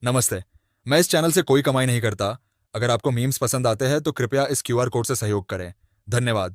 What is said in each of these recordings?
नमस्ते। मैं इस चैनल से कोई कमाई नहीं करता। अगर आपको मीम्स पसंद आते हैं तो कृपया इस क्यूआर कोड से सहयोग करें। धन्यवाद।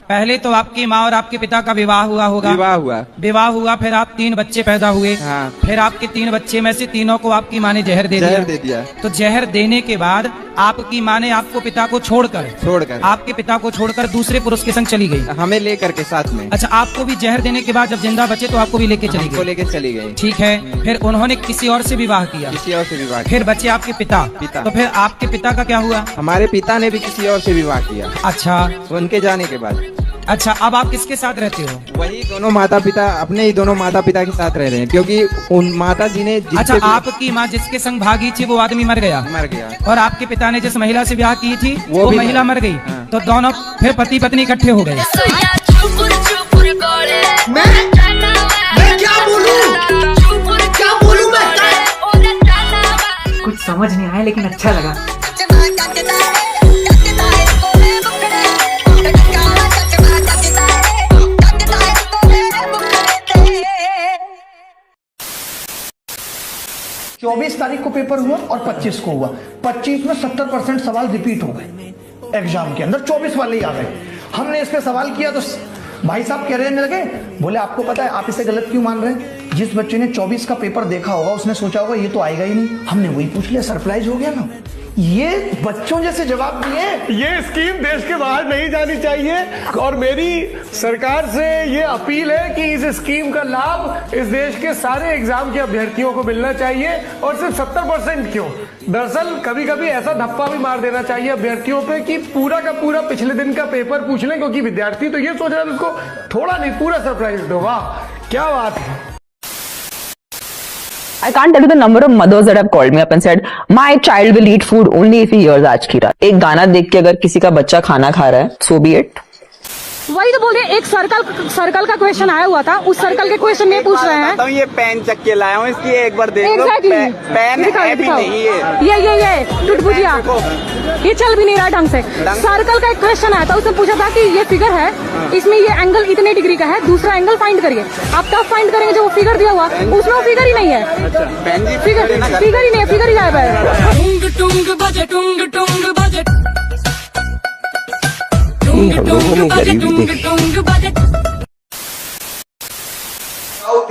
पहले तो आपकी माँ और आपके पिता का विवाह हुआ होगा। विवाह हुआ, फिर आप 3 बच्चे पैदा हुए। हाँ। फिर आपके 3 बच्चे में से तीनों को आपकी माँ ने जहर दे दिया। तो जहर देने के बाद आपकी माँ ने आपको पिता को छोड़कर आपके पिता को छोड़कर दूसरे पुरुष के संग चली गई, हमें लेकर के साथ में। अच्छा, आपको भी जहर देने के बाद जब जिंदा बचे तो आपको भी लेके चली गई। ठीक है, फिर उन्होंने किसी और से विवाह किया। फिर बचे आपके पिता। तो फिर आपके पिता का क्या हुआ? हमारे पिता ने भी किसी और से विवाह किया। अच्छा, उनके जाने के बाद। अच्छा, अब आप किसके साथ रहते हो? वही दोनों माता पिता, अपने ही दोनों माता पिता के साथ रह रहे हैं, क्योंकि उन माता जी ने अच्छा, आपकी माँ जिसके संग भागी थी वो आदमी मर गया और आपके पिता ने जिस महिला से ब्याह की थी वो महिला मर गई। हाँ। तो दोनों फिर पति पत्नी इकट्ठे हो गए। मैं क्या बोलूं मैं? कुछ समझ नहीं आया लेकिन अच्छा लगा। 24 तारीख को पेपर हुआ और 25 को हुआ। 25 में 70% सवाल रिपीट हो गए एग्जाम के अंदर, 24 वाले ही आ गए। हमने इस पे सवाल किया तो भाई साहब कह रहने लगे, बोले आपको पता है आप इसे गलत क्यों मान रहे हैं? जिस बच्चे ने 24 का पेपर देखा होगा उसने सोचा होगा ये तो आएगा ही नहीं। हमने वही पूछ लिया, सरप्राइज हो गया ना। ये बच्चों जैसे जवाब दिए। ये स्कीम देश के बाहर नहीं जानी चाहिए और मेरी सरकार से ये अपील है कि इस स्कीम का लाभ इस देश के सारे एग्जाम के अभ्यर्थियों को मिलना चाहिए और सिर्फ 70% क्यों। दरअसल कभी कभी ऐसा धप्पा भी मार देना चाहिए अभ्यर्थियों पे कि पूरा का पूरा पिछले दिन का पेपर पूछ लें, क्योंकि विद्यार्थी तो ये सोच रहा है उसको थोड़ा नहीं पूरा सरप्राइज दो। वाह क्या बात है। I can't tell you the number of mothers that have called me up and said, my child will eat food only if he hears आज की रात। एक गाना देख के अगर किसी का बच्चा खाना खा रहा है, so be it। वही तो बोल रहे, एक सर्कल का क्वेश्चन आया हुआ था, उस सर्कल के क्वेश्चन में पूछ रहे हैं। तो ये पेन चक के लाया हूँ, इसकी एक बार देख लो। Exactly। पेन है भी नहीं है। ये टुटपुजिया ये चल भी नहीं रहा ढंग से। सर्कल का एक क्वेश्चन आया था, उसने पूछा था कि ये फिगर है, इसमें ये एंगल इतने डिग्री का है, दूसरा एंगल फाइंड करिए। आप कब फाइंड करेंगे जो वो फिगर दिया हुआ उसमें वो फिगर ही नहीं है। फिगर ही नहीं है, फिगर ही गायब है।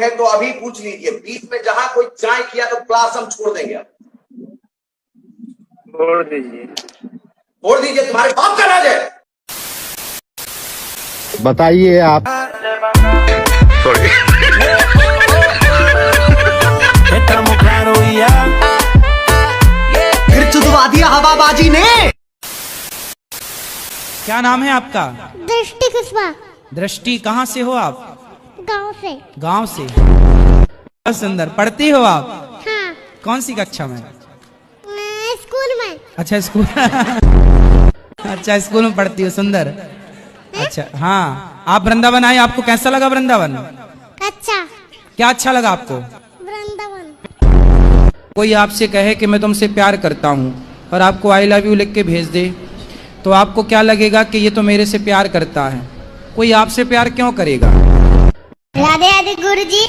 है तो अभी पूछ लीजिए, बीच में जहां कोई चाय किया तो क्लास हम छोड़ देंगे। छोड़ दीजिए तुम्हारे बाप का राज है। बताइए आप। फिर चुदवा दिया हवाबाजी ने। क्या नाम है आपका? दृष्टि कुशवाहा। दृष्टि, कहाँ से हो आप? गांव से। बहुत सुंदर। पढ़ती हो आप? हाँ। कौन सी कक्षा में? स्कूल में। अच्छा, स्कूल। अच्छा, स्कूल में पढ़ती हो, सुंदर। अच्छा, हाँ, आप वृंदावन आए, आपको कैसा लगा वृंदावन? अच्छा। क्या अच्छा लगा आपको? वृंदावन। कोई आपसे कहे कि मैं तुमसे प्यार करता हूँ और आपको आई लव यू लिख के भेज दे, तो आपको क्या लगेगा कि ये तो मेरे से प्यार करता है। कोई आपसे प्यार क्यों करेगा? राधे राधे गुरु जी,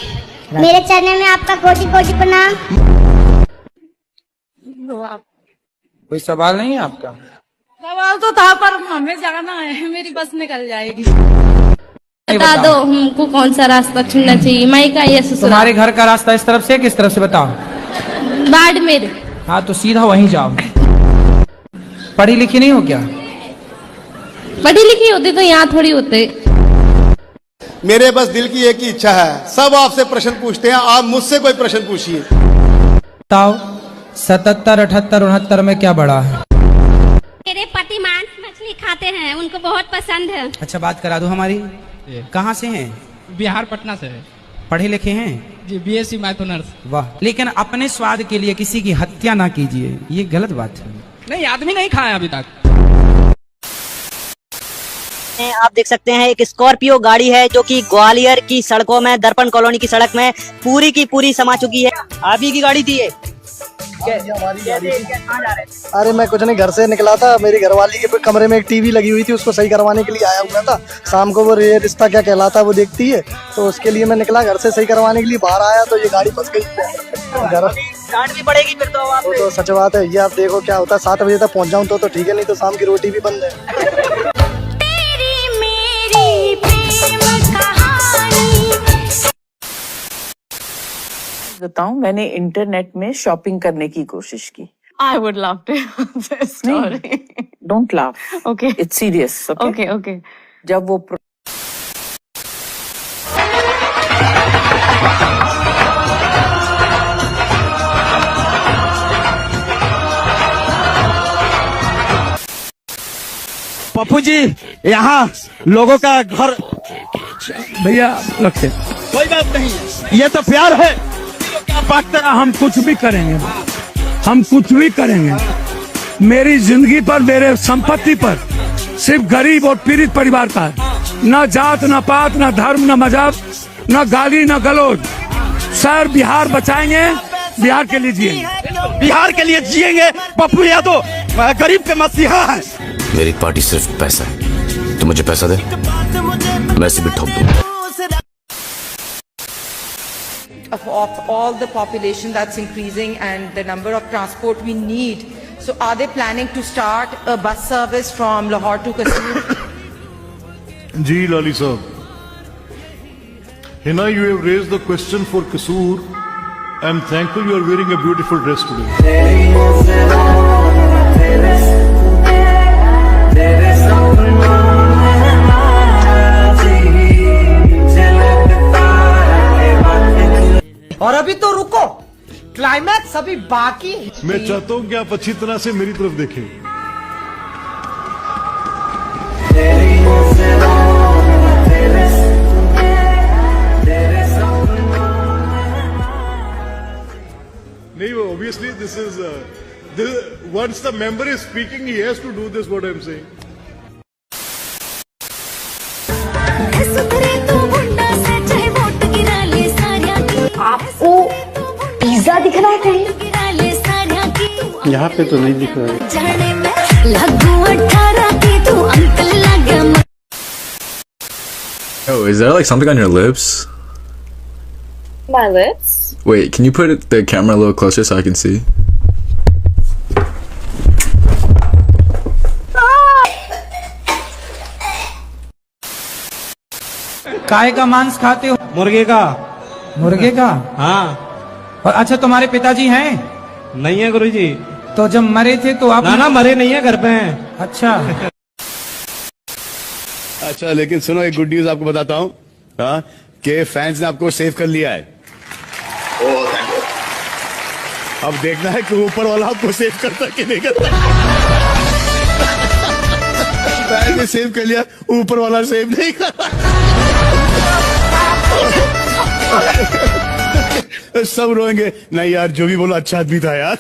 मेरे चरणों में आपका कोटि कोटि प्रणाम। कोई सवाल नहीं है आपका? सवाल तो था पर हमें जाना है, मेरी बस निकल जाएगी। बता दो हमको कौन सा रास्ता चुनना चाहिए, माई का या ससुराल? तुम्हारे घर का रास्ता इस तरफ से किस तरफ से बताओ? बाड़मेर। हाँ, तो सीधा वहीं जाओ। पढ़ी लिखी नहीं हो क्या? पढ़ी लिखी होती तो यहाँ थोड़ी होते। मेरे बस दिल की एक ही इच्छा है, सब आपसे प्रश्न पूछते हैं, आप मुझसे कोई प्रश्न पूछिए। बताओ, 77, 78, 69 में क्या बड़ा है? मेरे पति मांस मछली खाते हैं, उनको बहुत पसंद है। अच्छा, बात करा दो हमारी। कहाँ से हैं? बिहार, पटना से। पढ़े लिखे हैं? जी, BSc मैथ ऑनर्स। वाह। लेकिन अपने स्वाद के लिए किसी की हत्या ना कीजिए, ये गलत बात है। नहीं, आदमी नहीं खाया अभी तक। आप देख सकते हैं एक स्कॉर्पियो गाड़ी है जो कि ग्वालियर की सड़कों में, दर्पण कॉलोनी की सड़क में पूरी की पूरी समा चुकी है। आप ही की गाड़ी थी ये? अरे मैं कुछ नहीं, घर से निकला था, मेरी घरवाली के कमरे में एक टीवी लगी हुई थी, उसको सही करवाने के लिए आया हुआ था। शाम को वो ये रिश्ता क्या कहलाता वो देखती है, तो उसके लिए मैं निकला घर से सही करवाने के लिए। बाहर आया तो ये गाड़ी फंस गई। डांट भी पड़ेगी फिर तो आप। वो तो सच बात है, ये आप देखो क्या होता है। 7 बजे तक पहुंच जाऊं तो ठीक है, नहीं तो शाम की रोटी भी बंद है। बताऊं, मैंने इंटरनेट में शॉपिंग करने की कोशिश की। I would love to hear this story. Don't laugh, Okay. It's serious. Okay, okay. जब वो पप्पू जी, यहाँ लोगों का घर, भैया रखे, कोई बात नहीं, ये तो प्यार है। क्या बात करा, हम कुछ भी करेंगे, हम कुछ भी करेंगे। मेरी जिंदगी पर, मेरे संपत्ति पर सिर्फ गरीब और पीड़ित परिवार का है। न जात, न पात, न धर्म, न मजहब, न गाली, न गलौज। सर, बिहार बचाएंगे, बिहार के लिए जिएंगे, बिहार के लिए जिएंगे। पप्पू यादव गरीब के मसीहा है। मेरी पार्टी सिर्फ पैसा है, तो मुझे पैसा दे, मैं इसे भी ठोक दूंगा। Of all the population that's increasing and the number of transport we need, so are they planning to start a bus service from Lahore to Kasur? जी लाली साहब, Hina, you have raised the question for Kasur. I'm thankful you are wearing a beautiful dress today. और अभी तो रुको, climax अभी बाकी है। मैं चाहता हूं कि आप अच्छी तरह से मेरी तरफ देखें। नहीं, वो obviously this is once the member is speaking, he has to do this. What I'm saying. आपको पिज्जा दिख रहा है कहीं? यहाँ पे तो नहीं दिख रहा है। Oh, is there like something on your lips? My lips? Wait, can you put the camera a little closer so I can see? काय का मांस खाते हो? मुर्गे का। मुर्गे का? हाँ। और अच्छा, तुम्हारे पिताजी हैं? नहीं है गुरुजी। तो जब मरे थे तो आप? ना मरे नहीं है, घर पे हैं। अच्छा। अच्छा, लेकिन सुनो, एक गुड न्यूज आपको बताता हूँ, हाँ, कि फैंस ने आपको सेव कर लिया है। अब देखना है कि ऊपर वाला आपको सेव करता कि नहीं करता। फैंस ने सेव कर लिया, ऊपर वाला सेव नहीं करता। सब रोएंगे, नहीं यार, जो भी बोला अच्छा आदमी था यार।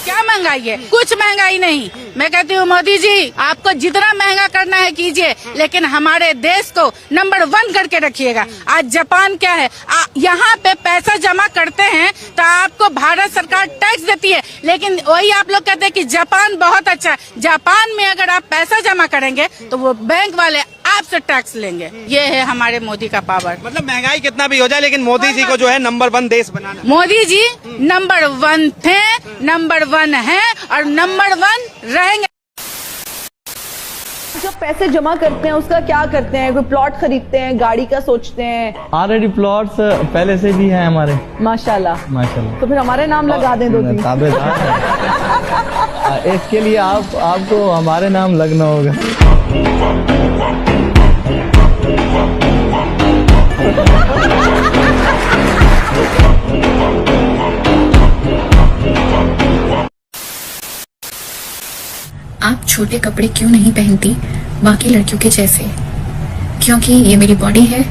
क्या महंगाई है? कुछ महंगाई नहीं। मैं कहती हूँ मोदी जी, आपको जितना महंगा करना है कीजिए, लेकिन हमारे देश को नंबर 1 करके रखिएगा। आज जापान क्या है, यहाँ पे पैसा जमा करते हैं तो आपको भारत सरकार टैक्स देती है, लेकिन वही आप लोग कहते हैं कि जापान बहुत अच्छा है। जापान में अगर आप पैसा जमा करेंगे तो वो बैंक वाले आपसे टैक्स लेंगे। ये है हमारे मोदी का पावर। मतलब महंगाई कितना भी हो जाए, लेकिन मोदी जी को जो है नंबर 1 देश बनाना। मोदी जी नंबर 1 थे, नंबर 1 है और नंबर 1 रहेंगे। जो पैसे जमा करते हैं उसका क्या करते हैं? कोई प्लॉट खरीदते हैं, गाड़ी का सोचते हैं? ऑलरेडी प्लॉट्स पहले से भी हैं हमारे। माशाल्लाह माशाल्लाह। तो फिर हमारे नाम लगा दें 2-3। इसके लिए आपको हमारे नाम लगना होगा। आप छोटे कपड़े क्यों नहीं पहनती बाकी लड़कियों के जैसे? क्योंकि ये मेरी बॉडी है,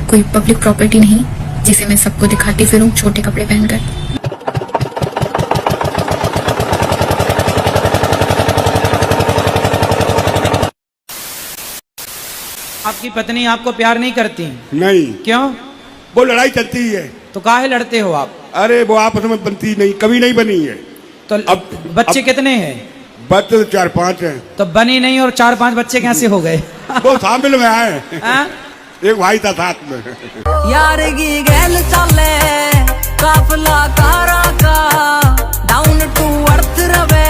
कोई पब्लिक प्रॉपर्टी नहीं जिसे मैं सबको दिखाती फिरूं छोटे कपड़े पहनकर। आप आपकी पत्नी आपको प्यार नहीं करती? नहीं। क्यों? वो लड़ाई चलती है। तो काहे लड़ते हो आप? अरे वो आपस में बनती नहीं, कभी नहीं बनी है। तो अब बच्चे कितने हैं? बच्चे 4-5 हैं। तो बनी नहीं और 4-5 बच्चे कैसे हो गए? वो शामिल में आए। एक भाई था साथ में। यार की गैल चले काफला कारा का डाउन टू अर्थ रवे।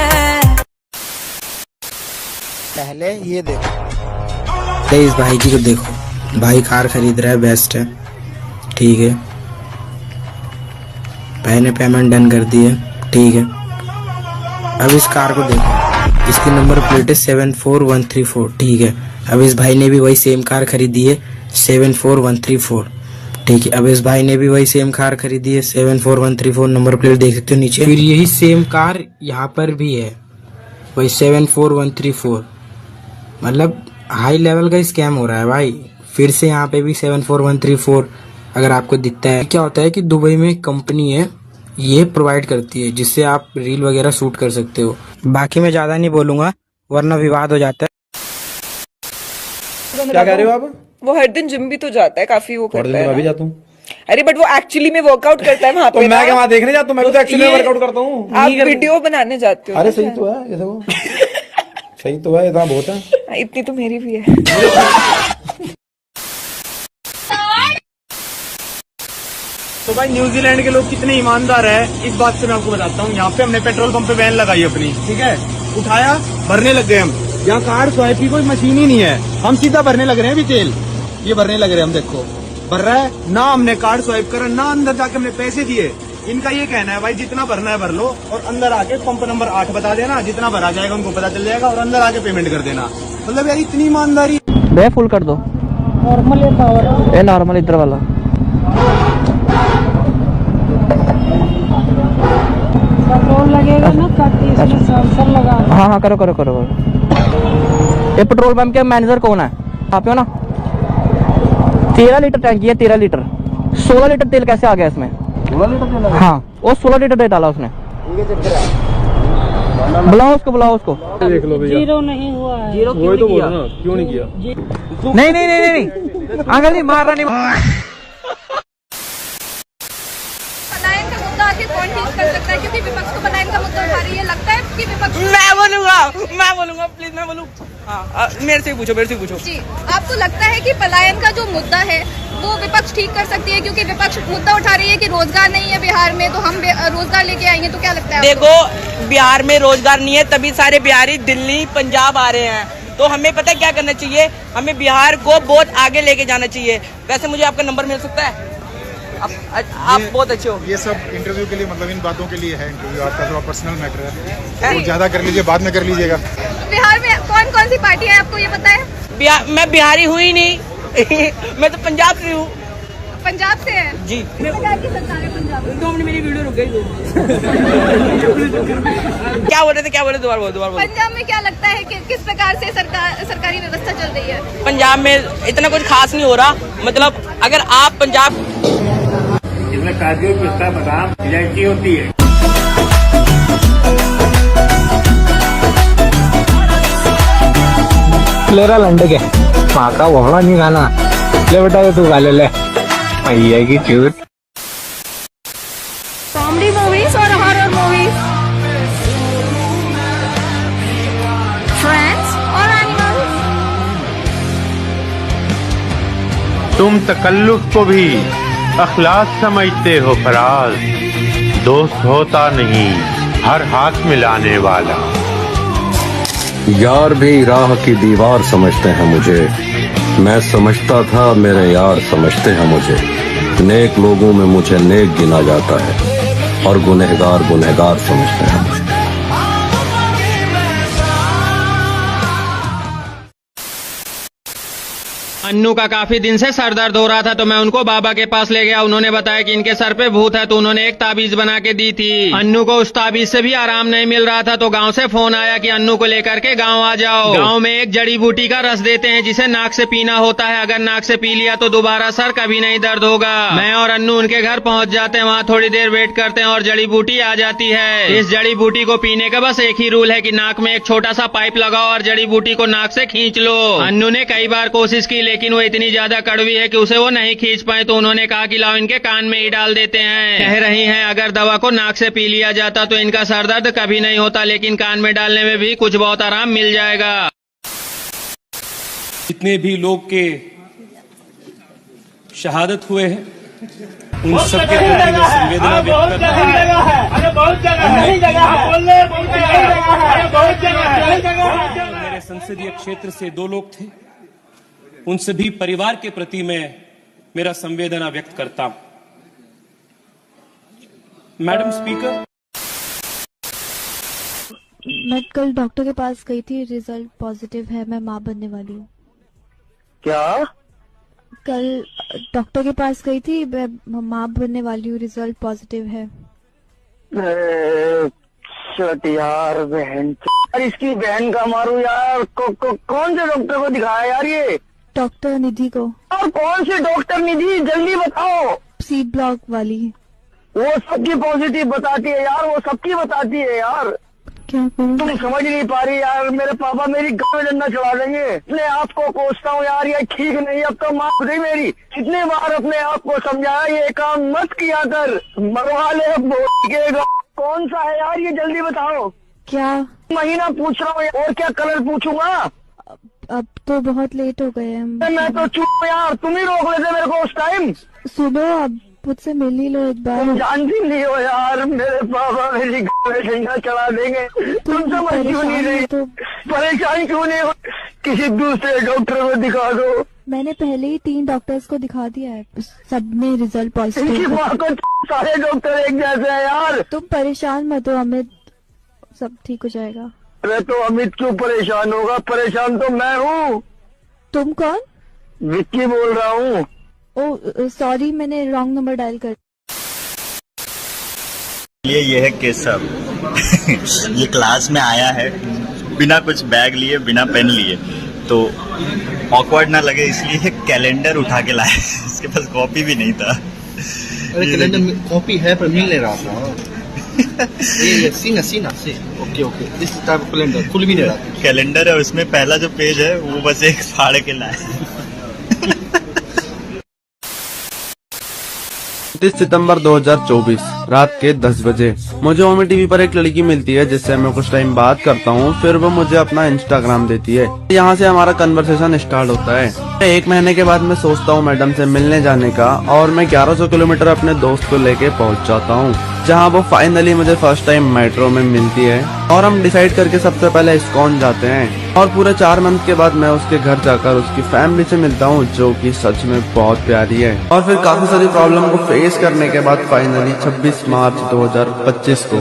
पहले ये देखो, इस भाई की को देखो, भाई कार खरीद रहा है, बेस्ट है, ठीक है। भाई ने पेमेंट डन कर दी है, ठीक है। अब इस कार को देखो, इसकी नंबर प्लेट है 74134, ठीक है। अब इस भाई ने भी वही सेम कार खरीदी है 74134, ठीक है। अब इस भाई ने भी वही सेम कार खरीदी है 74134, नंबर प्लेट देख सकते हो नीचे। फिर यही सेम कार यहाँ पर भी है, वही 74134। मतलब हाई लेवल का स्कैम हो रहा है भाई। फिर से यहाँ पे भी 74134 अगर आपको दिखता है। क्या होता है कि दुबई में कंपनी है, ये प्रोवाइड करती है जिससे आप रील वगैरह शूट कर सकते हो। बाकी मैं ज्यादा नहीं बोलूंगा वरना विवाद हो जाता है। क्या कह रहे हो आप? वो हर दिन जिम भी तो जाता है, काफी वो करता है। मैं भी जाता हूँ। अरे बट वो एक्चुअली में वर्कआउट करता है वहाँ पे। तो मैं क्या वहाँ देखने जाता हूँ? मैं तो एक्चुअली वर्कआउट करता हूँ। आप वीडियो बनाने जाते हो? अरे सही तो है ये देखो। सही तो है, इतना बहुत है। इतनी तो मेरी भी है। तो भाई न्यूजीलैंड के लोग कितने ईमानदार है, इस बात से मैं आपको बताता हूँ। यहाँ पे हमने पेट्रोल पंप पे वैन लगाई अपनी, ठीक है, उठाया, भरने लग गए हम। यहाँ कार स्वाइप की कोई मशीन ही नहीं है, हम सीधा भरने लग रहे हैं अभी तेल। ये भरने लग रहे हैं हम, देखो भर रहा है ना, हमने कार्ड स्वाइप करा ना, अंदर जाके हमने पैसे दिए। इनका ये कहना है भाई जितना भरना है भर लो और अंदर आके पंप नंबर 8 बता देना, जितना भरा जाएगा उनको पता चल जाएगा और अंदर आके पेमेंट कर देना। मतलब यार इतनी ईमानदारी। बे फुल कर दो, नॉर्मल नॉर्मल इधर वाला। पेट्रोल लगेगा ना, ताकि इसमें सेंसर लगा। हाँ हाँ करो करो करो। ये पेट्रोल पंप के मैनेजर कौन है? आप हो ना? 13 लीटर टैंकी है, 13 लीटर। 16 लीटर तेल कैसे आ गया इसमें? 16 लीटर तेल? हाँ, वो 16 लीटर तेल डाला उसने। बुलाओ उसको, बुलाओ उसको। देख लो भैया, जीरो नहीं हुआ है। जीरो वही तो बोल रहा हूं, क्यों नहीं किया? नहीं नहीं नहीं नहीं अंकल जी मार रहा नहीं। पलायन का मुद्दा आखिर कौन ठीक कर सकता है? क्योंकि विपक्ष को पलायन का मुद्दा उठा रही है, लगता है कि विपक्ष। मैं बोलूंगा प्लीज, मैं बोलूँ। हाँ मेरे से पूछो, मेरे से पूछो। जी, आपको लगता है कि पलायन का जो मुद्दा है वो विपक्ष ठीक कर सकती है? क्योंकि विपक्ष मुद्दा उठा रही है कि रोजगार नहीं है बिहार में, तो हम रोजगार लेके आएंगे। तो क्या लगता है? देखो बिहार में रोजगार नहीं है, तभी सारे बिहारी दिल्ली पंजाब आ रहे हैं। तो हमें पता है क्या करना चाहिए, हमें बिहार को बहुत आगे लेके जाना चाहिए। वैसे मुझे आपका नंबर मिल सकता है? आप बहुत अच्छे हो। ये सब इंटरव्यू के लिए, मतलब इन बातों के लिए है इंटरव्यू, आपका थोड़ा पर्सनल मैटर है, तो ज्यादा कर लीजिए, बाद में कर लीजिएगा। बिहार में कौन कौन सी पार्टी है, आपको ये पता है? मैं बिहारी हुई ही नहीं मैं तो पंजाब से हूँ। पंजाब से है जी। सरकार की सरकार है पंजाब में। 2 मिनट मेरी वीडियो रुक गई। क्या बोल रहे थे, क्या बोल रहे? दोबारा बोलो। पंजाब में क्या लगता है कि किस प्रकार से सरकारी व्यवस्था चल रही है? पंजाब में इतना कुछ खास नहीं हो रहा। मतलब अगर आप पंजाब, इसमें काजू, पिस्ता, बादाम, इलायची होती है। लेरा लंडे के माँ का वोड़ा नहीं खाना। ले बेटा ये तू खा ले भैया की चूत। कॉमेडी मूवीज और हॉरर मूवीज, फ्रेंड्स और एनिमल्स। तुम तकल्लुफ को भी अखलाक समझते हो फराज, दोस्त होता नहीं हर हाथ मिलाने वाला। यार भी राह की दीवार समझते हैं मुझे, मैं समझता था मेरे यार समझते हैं मुझे। नेक लोगों में मुझे नेक गिना जाता है और गुनहगार गुनहगार समझते हैं मुझे। अन्नू का काफी दिन से सर दर्द हो रहा था, तो मैं उनको बाबा के पास ले गया। उन्होंने बताया कि इनके सर पे भूत है, तो उन्होंने एक ताबीज बना के दी थी। अन्नू को उस ताबीज से भी आराम नहीं मिल रहा था, तो गांव से फोन आया कि अन्नू को लेकर के गांव आ जाओ। गांव में एक जड़ी बूटी का रस देते हैं जिसे नाक से पीना होता है। अगर नाक से पी लिया तो दोबारा सर कभी नहीं दर्द होगा। मैं और अन्नू उनके घर पहुंच जाते हैं, वहाँ थोड़ी देर वेट करते हैं और जड़ी बूटी आ जाती है। इस जड़ी बूटी को पीने का बस एक ही रूल है कि नाक में एक छोटा सा पाइप लगाओ और जड़ी बूटी को नाक से खींच लो। अन्नू ने कई बार कोशिश की, लेकिन वो इतनी ज्यादा कड़वी है कि उसे वो नहीं खींच पाए, तो उन्होंने कहा कि लाओ इनके कान में ही डाल देते हैं। कह रही हैं अगर दवा को नाक से पी लिया जाता तो इनका सर दर्द कभी नहीं होता, लेकिन कान में डालने में भी कुछ बहुत आराम मिल जाएगा। जितने भी लोग के शहादत हुए हैं उन सबके प्रति मैं संवेदना व्यक्त करता हूं। मेरे संसदीय क्षेत्र से 2 लोग थे, उन सभी परिवार के प्रति मैं मेरा संवेदना व्यक्त करता हूं। मैडम स्पीकर, मैं कल डॉक्टर के पास गई थी, रिजल्ट पॉजिटिव है, मैं माँ बनने वाली हूँ। क्या? कल डॉक्टर के पास गई थी, मैं माँ बनने वाली हूँ, रिजल्ट पॉजिटिव है। यार बहन, इसकी बहन का मारू यार। कौन से डॉक्टर को दिखाया यार ये? डॉक्टर निधि को। और कौन से डॉक्टर निधि, जल्दी बताओ। सी ब्लॉक वाली। वो सबकी पॉजिटिव बताती है यार, वो सबकी बताती है यार। क्या करूं? तुम समझ नहीं पा रही यार, मेरे पापा मेरी गाँव में डंडा चढ़ा देंगे। अपने आप को कोसता हूँ यार, ये ठीक नहीं। अब तो माफ गई मेरी, कितने बार अपने आप को समझाया ये काम मत किया कर, मरवा ले बोलेगा। कौन सा है यार ये, जल्दी बताओ। क्या महीना पूछ रहा हूँ और क्या कलर पूछूंगा? अब तो बहुत लेट हो गए हैं। मैं तो चुप यार, तुम ही रोक लेते मेरे को उस टाइम। सुनो, अब मुझसे मिल ही लो एक बार। तुम जानती नहीं हो यार, मेरे पापा मेरी डंडा चढ़ा देंगे। तुम समझ क्यों नहीं रही? परेशान क्यों नहीं हो? किसी दूसरे डॉक्टर को दिखा दो। मैंने पहले ही 3 डॉक्टर्स को दिखा दिया है, सबने रिजल्ट पॉजिटिव। सारे डॉक्टर एक जैसे हैं यार। तुम परेशान मत हो अमित, सब ठीक हो जाएगा। अरे तो अमित क्यों परेशान होगा? परेशान तो मैं हूँ। तुम कौन? विक्की बोल रहा हूँ। ओ सॉरी, मैंने रॉन्ग नंबर डायल कर। ये है केसव। ये क्लास में आया है बिना कुछ बैग लिए, बिना पेन लिए, तो ऑकवर्ड ना लगे इसलिए कैलेंडर उठा के लाया। इसके पास कॉपी भी नहीं था। अरे कैलेंडर में कॉपी है पर मिल नहीं रहा था। ये सीना से ओके इस टाइप कैलेंडर खुल भी नहीं रहा। कैलेंडर है, उसमें पहला जो पेज है वो बस एक फाड़ के लाया। 29 सितंबर 2024 रात के 10 बजे मुझे ओमी टीवी पर एक लड़की मिलती है जिससे मैं कुछ टाइम बात करता हूँ। फिर वो मुझे अपना इंस्टाग्राम देती है। यहाँ से हमारा कन्वर्सेशन स्टार्ट होता है। 1 महीने के बाद मैं सोचता हूँ मैडम से मिलने जाने का, और मैं 1100 किलोमीटर अपने दोस्त को लेके पहुँच जाता हूँ, जहाँ वो फाइनली मुझे फर्स्ट टाइम मेट्रो में मिलती है। और हम डिसाइड करके सबसे पहले इस्कॉन जाते हैं, और पूरे 4 मंथ के बाद मैं उसके घर जाकर उसकी फैमिली से मिलता हूँ, जो कि सच में बहुत प्यारी है। और फिर काफी सारी प्रॉब्लम को फेस करने के बाद फाइनली 26 मार्च 2025 को